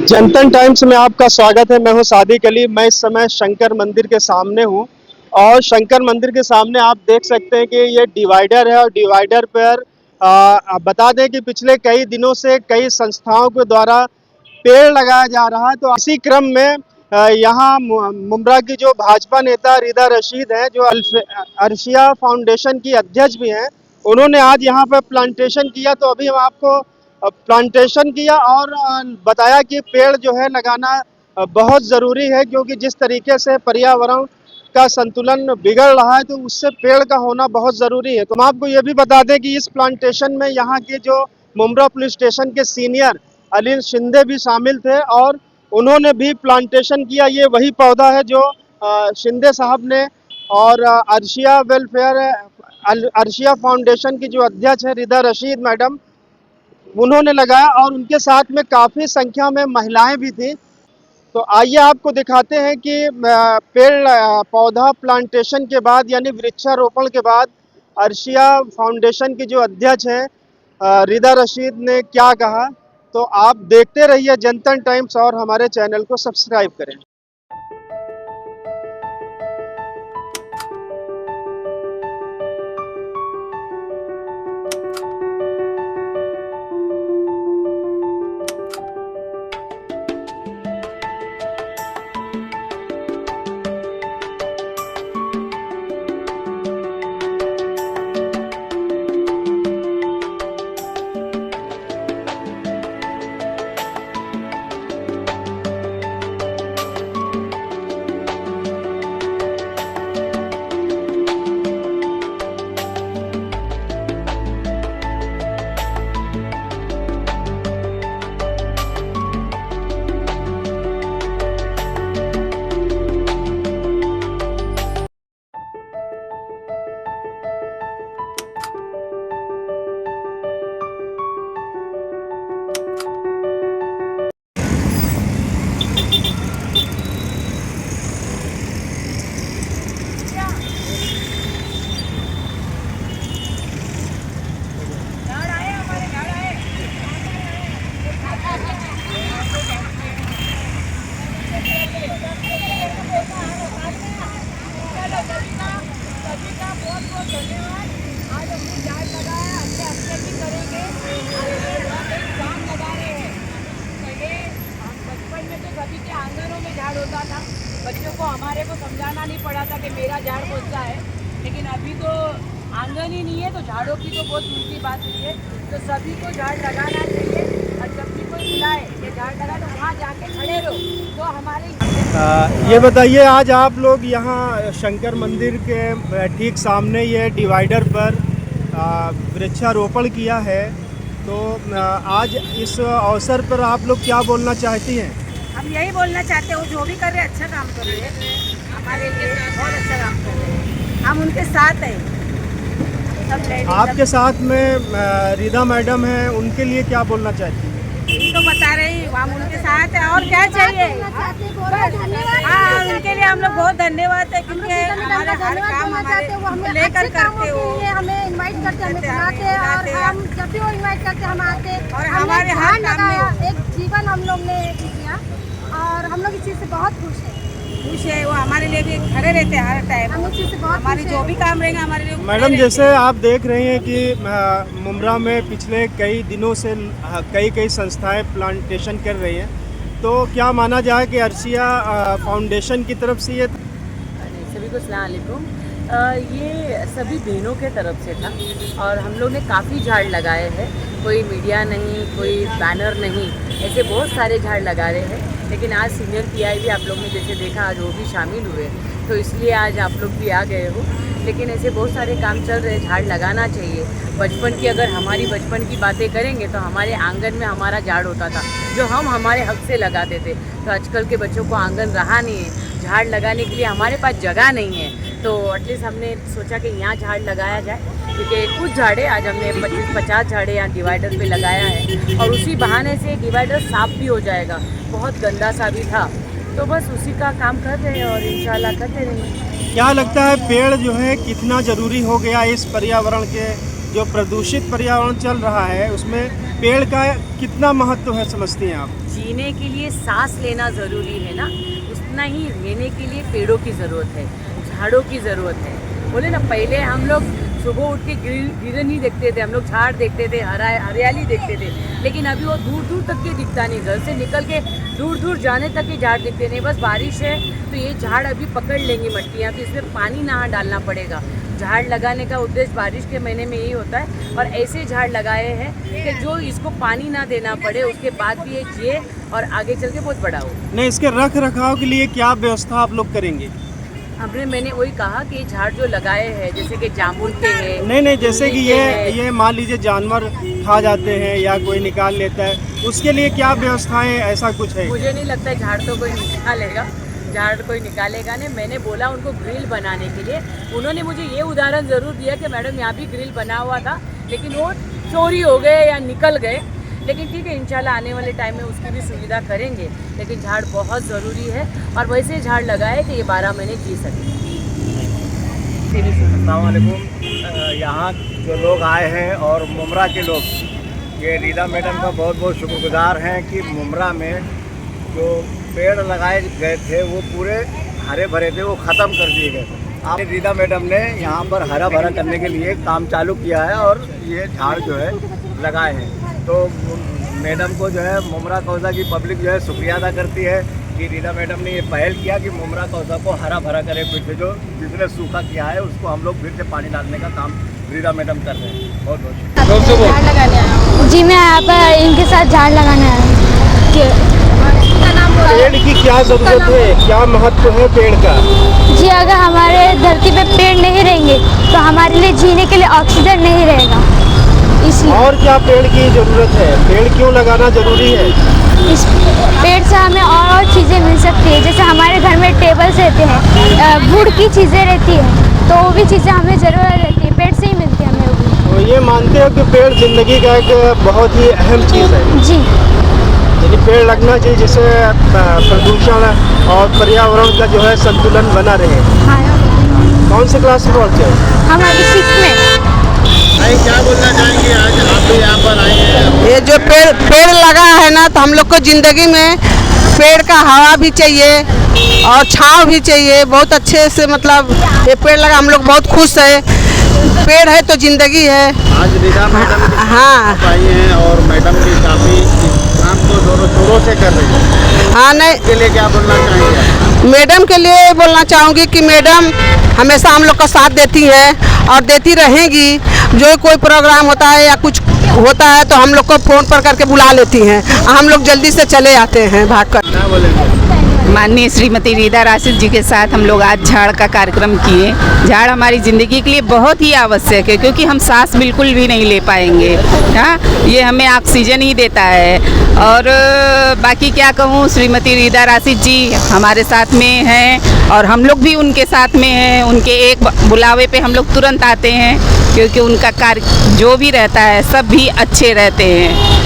जनतन times में आपका स्वागत है। मैं हूं सादिक अली। मैं इस समय शंकर मंदिर के सामने हूं और शंकर मंदिर के सामने आप देख सकते हैं कि ये डिवाइडर है और डिवाइडर पर बता दें कि पिछले कई दिनों से कई संस्थाओं के द्वारा पेड़ लगाया जा रहा है। तो इसी क्रम में यहाँ मुमरा की जो भाजपा नेता रिदा रशीद हैं, जो अर्शिया फाउंडेशन की अध्यक्ष भी हैं, उन्होंने आज यहाँ पर प्लांटेशन किया। तो अभी हम आपको प्लांटेशन किया और बताया कि पेड़ जो है लगाना बहुत ज़रूरी है, क्योंकि जिस तरीके से पर्यावरण का संतुलन बिगड़ रहा है तो उससे पेड़ का होना बहुत ज़रूरी है। तो हम आपको ये भी बता दें कि इस प्लांटेशन में यहाँ के जो मुमरा पुलिस स्टेशन के सीनियर अनिल शिंदे भी शामिल थे और उन्होंने भी प्लांटेशन किया। ये वही पौधा है जो शिंदे साहब ने और अर्शिया फाउंडेशन की जो अध्यक्ष है रिदा रशीद मैडम, उन्होंने लगाया और उनके साथ में काफ़ी संख्या में महिलाएं भी थी। तो आइए आपको दिखाते हैं कि पेड़ पौधा प्लांटेशन के बाद यानी वृक्षारोपण के बाद अर्शिया फाउंडेशन की जो अध्यक्ष हैं रिदा रशीद ने क्या कहा। तो आप देखते रहिए जनतन टाइम्स और हमारे चैनल को सब्सक्राइब करें। होता था, बच्चों को हमारे को समझाना नहीं पड़ा था कि मेरा झाड़ कौन सा है। लेकिन अभी तो आंगन ही नहीं है तो झाड़ों की तो बहुत दूर की बात हुई है। तो सभी को झाड़ लगाना चाहिए और जब भी कोई बुलाए ये झाड़ लगा तो वहाँ जाके खड़े रहो। तो हमारे ये बताइए, आज आप लोग यहाँ शंकर मंदिर के ठीक सामने ये डिवाइडर पर वृक्षारोपण किया है, तो आज इस अवसर पर आप लोग क्या बोलना चाहती हैं? हम यही बोलना चाहते हैं, वो जो भी कर रहे अच्छा काम कर रहे हैं, हमारे लिए बहुत अच्छा काम कर रहे हैं, हम उनके साथ हैं। सब आपके साथ में रिदा मैडम हैं, उनके लिए क्या बोलना चाहती हैं? तो बता रही हम उनके साथ हैं और क्या चाहिए। हाँ, उनके लिए हम लोग बहुत धन्यवाद है, क्योंकि हमारा हर काम हमारे लेकर करते हो, हमें इनवाइट करते, हमें बुलाते हैं और हम जब भी वो इनवाइट करते हम आते और हमारे हर काम में एक जीवन हम लोग ने किया और हम लोग इस चीज़ से बहुत खुश हैं। खुश है, वो हमारे लिए भी खड़े रहते हैं हर टाइम। हम इस चीज़ से बहुत हमारे जो भी काम रहेगा हमारे लिए मैडम, जैसे आप देख रहे हैं कि मुमरा में पिछले कई दिनों से कई संस्थाएं प्लांटेशन कर रही हैं, तो क्या माना जाए कि अर्शिया फाउंडेशन की तरफ से ये सभी को सलाम अलैकुम। ये सभी बहनों के तरफ से था और हम लोग ने काफ़ी झाड़ लगाए हैं। कोई मीडिया नहीं, कोई बैनर नहीं, ऐसे बहुत सारे झाड़ लगा रहे हैं। लेकिन आज सीनियर पीआई भी आप लोग ने जैसे देखा, आज वो भी शामिल हुए, तो इसलिए आज आप लोग भी आ गए हो। लेकिन ऐसे बहुत सारे काम चल रहे हैं, झाड़ लगाना चाहिए। बचपन की अगर हमारी बचपन की बातें करेंगे तो हमारे आंगन में हमारा झाड़ होता था जो हम हमारे हक से लगाते थे। तो आजकल के बच्चों को आंगन रहा नहीं है, झाड़ लगाने के लिए हमारे पास जगह नहीं है, तो एटलीस्ट हमने सोचा कि यहाँ झाड़ लगाया जाए। क्योंकि कुछ झाड़े आज हमने 25-50 झाड़े यहाँ डिवाइडर पे लगाया है और उसी बहाने से डिवाइडर साफ भी हो जाएगा। बहुत गंदा सा भी था, तो बस उसी का काम कर रहे हैं और इंशाल्लाह करते रहेंगे। क्या लगता है पेड़ जो है कितना ज़रूरी हो गया इस पर्यावरण के जो प्रदूषित पर्यावरण चल रहा है उसमें पेड़ का कितना महत्व है समझती हैं आप? जीने के लिए सांस लेना ज़रूरी है ना, उतना ही रहने के लिए पेड़ों की ज़रूरत है, झाड़ों की ज़रूरत है। बोले ना, पहले हम लोग सुबह उठ के ग्रीनरी देखते थे, हम लोग झाड़ देखते थे, हरियाली देखते थे, लेकिन अभी वो दूर दूर तक के दिखता नहीं। घर से निकल के दूर दूर जाने तक के झाड़ दिखते नहीं। बस बारिश है तो ये झाड़ अभी पकड़ लेंगी मट्टियाँ, तो इसमें पानी ना डालना पड़ेगा। झाड़ लगाने का उद्देश्य बारिश के महीने में यही होता है, और ऐसे झाड़ लगाए हैं कि जो इसको पानी ना देना पड़े, उसके बाद भी ये जिए और आगे चल के बहुत बड़ा हो। नहीं, इसके रख रखाव के लिए क्या व्यवस्था आप लोग करेंगे? मैंने वही कहा कि झाड़ जो लगाए हैं, जैसे कि जामुन के हैं। नहीं, जैसे कि ये मान लीजिए जानवर खा जाते हैं या कोई निकाल लेता है, उसके लिए क्या व्यवस्थाएं, ऐसा कुछ है? मुझे नहीं लगता है झाड़ तो कोई निकालेगा, झाड़ कोई निकालेगा नहीं। मैंने बोला उनको ग्रिल बनाने के लिए, उन्होंने मुझे ये उदाहरण ज़रूर दिया कि मैडम यहाँ भी ग्रिल बना हुआ था, लेकिन वो चोरी हो गए या निकल गए। लेकिन ठीक है, इंशाल्लाह आने वाले टाइम में उसकी भी सुविधा करेंगे। लेकिन झाड़ बहुत ज़रूरी है, और वैसे झाड़ लगाए कि ये 12 महीने जी सकें। अस्सलाम वालेकुम। यहाँ जो लोग आए हैं और मुमरा के लोग, ये रीदा मैडम का बहुत बहुत शुक्रगुजार हैं कि मुमरा में जो पेड़ लगाए गए थे वो पूरे हरे भरे थे, वो ख़त्म कर दिए गए। आप रीदा मैडम ने यहाँ पर हरा भरा करने के लिए काम चालू किया है और ये झाड़ जो है लगाए हैं। तो मैडम को जो है मुमरा कौसा की पब्लिक जो है शुक्रिया अदा करती है कि रीदा मैडम ने ये पहल किया कि मुमरा कौसा को हरा भरा करे। फिर से जो जिसने सूखा किया है उसको हम लोग फिर से पानी डालने का काम रीदा मैडम कर रहे हैं। बहुत बहुत जी, मैं यहाँ पर इनके साथ झाड़ लगाने आया हूँ। पेड़ की क्या जरूरत है, क्या महत्व है पेड़ का? जी, अगर हमारे धरती पे पेड़ नहीं रहेंगे तो हमारे लिए जीने के लिए ऑक्सीजन नहीं रहेगा, इसलिए। और क्या पेड़ की जरूरत है? पेड़ क्यों लगाना जरूरी है? इस पेड़ से हमें और चीज़ें मिल सकती है, जैसे हमारे घर में टेबल्स रहते हैं, वुड की चीज़ें रहती हैं, तो वो भी चीज़ें हमें ज़रूरत रहती है, पेड़ से ही मिलती है हमें वो भी। तो ये मानते हो कि पेड़ जिंदगी का एक बहुत ही अहम चीज़ है? जी, यानी पेड़ लगना चाहिए जिससे प्रदूषण और पर्यावरण का जो है संतुलन बना रहे। हाँ। कौन से क्लास में पढ़ते हो? हम अभी 6th में। क्या बोलना चाहेंगे आज आप भी यहाँ पर आए हैं? ये जो पेड़ लगा है ना, तो हम लोग को ज़िंदगी में पेड़ का हवा भी चाहिए और छांव भी चाहिए। बहुत अच्छे से मतलब ये पेड़ लगा, हम लोग बहुत खुश है। पेड़ है तो ज़िंदगी है। आज रीदा मैडम हाँ आई हैं और मैडम भी काफ़ी काम को जोरों शोरों से कर रही है। हाँ, नहीं इसके लिए क्या बोलना चाहेंगे? मैडम के लिए बोलना चाहूँगी कि मैडम हमेशा हम लोग का साथ देती है और देती रहेंगी। जो कोई प्रोग्राम होता है या कुछ होता है तो हम लोग को फ़ोन पर करके बुला लेती हैं, हम लोग जल्दी से चले आते हैं भाग कर। क्या बोलेंगे? माननीय श्रीमती रीदा राशिद जी के साथ हम लोग आज झाड़ का कार्यक्रम किए। झाड़ हमारी ज़िंदगी के लिए बहुत ही आवश्यक है, क्योंकि हम सांस बिल्कुल भी नहीं ले पाएंगे। हाँ, ये हमें ऑक्सीजन ही देता है। और बाकी क्या कहूँ, श्रीमती रीदा राशिद जी हमारे साथ में हैं और हम लोग भी उनके साथ में हैं। उनके एक बुलावे पे हम लोग तुरंत आते हैं, क्योंकि उनका कार्य जो भी रहता है सब भी अच्छे रहते हैं।